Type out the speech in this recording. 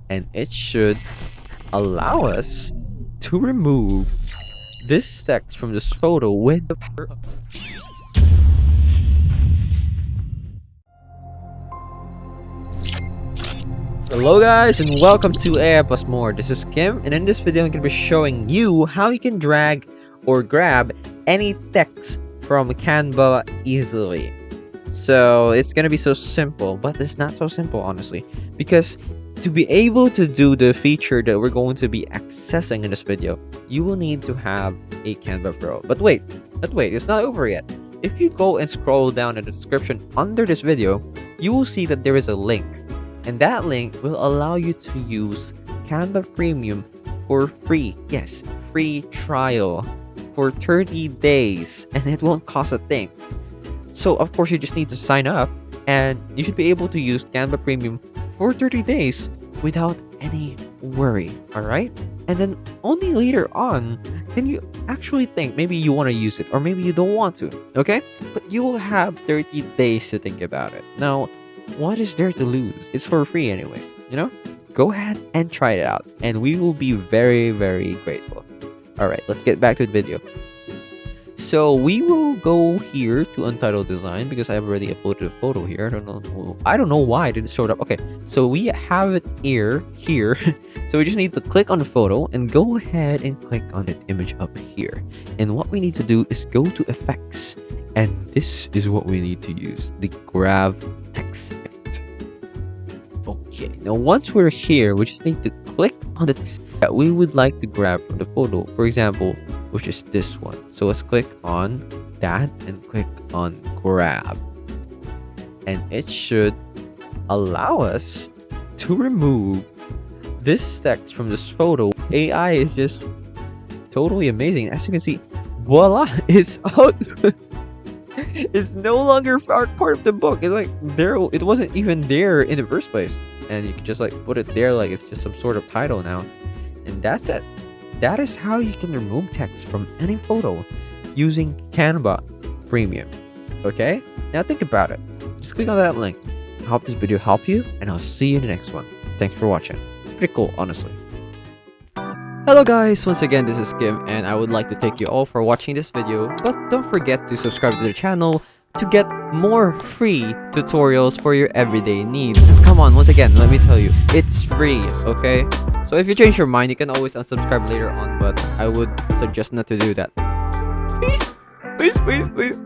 and it should allow us to remove this text from this photo with the power of... Hello guys, and welcome to AI Plus More. This is Kim, and in this video I'm going to be showing you how you can drag or grab any text from Canva easily. So it's going to be so simple, but it's not so simple honestly, because to be able to do the feature that we're going to be accessing in this video, you will need to have a Canva Pro. But wait, it's not over yet. If you go and scroll down in the description under this video, you will see that there is a link. And that link will allow you to use Canva Premium for free. Yes, free trial for 30 days. And it won't cost a thing. So, of course, you just need to sign up. And you should be able to use Canva Premium for 30 days without any worry. Alright? And then only later on can you actually think maybe you want to use it. Or maybe you don't want to. Okay? But you will have 30 days to think about it. Now, what is there to lose? It's for free anyway, you know? Go ahead and try it out, and we will be very, very grateful. Alright, let's get back to the video. So we will go here to Untitled Design because I've already uploaded a photo here. I don't know why it didn't show up. Okay, so we have it here. So we just need to click on the photo and go ahead and click on the image up here. And what we need to do is go to Effects. And this is what we need to use, the grab text effect. Okay, now once we're here, we just need to click on the text that we would like to grab from the photo. For example, which is this one. So let's click on that and click on grab. And it should allow us to remove this text from this photo. AI is just totally amazing. As you can see, voila, it's out. It's no longer part of the book. It's like there, it wasn't even there in the first place, and you can just like put it there like it's just some sort of title now, and that's it. That is how you can remove text from any photo using Canva Premium. Okay, now think about it. Just click on that link. I hope this video helped you, and I'll see you in the next one. Thanks for watching. Pretty cool, honestly. Hello guys, once again this is Kim, and I would like to thank you all for watching this video, but don't forget to subscribe to the channel to get more free tutorials for your everyday needs. Come on, once again, let me tell you, it's free, okay? So if you change your mind, you can always unsubscribe later on, but I would suggest not to do that. Please, please, please, please.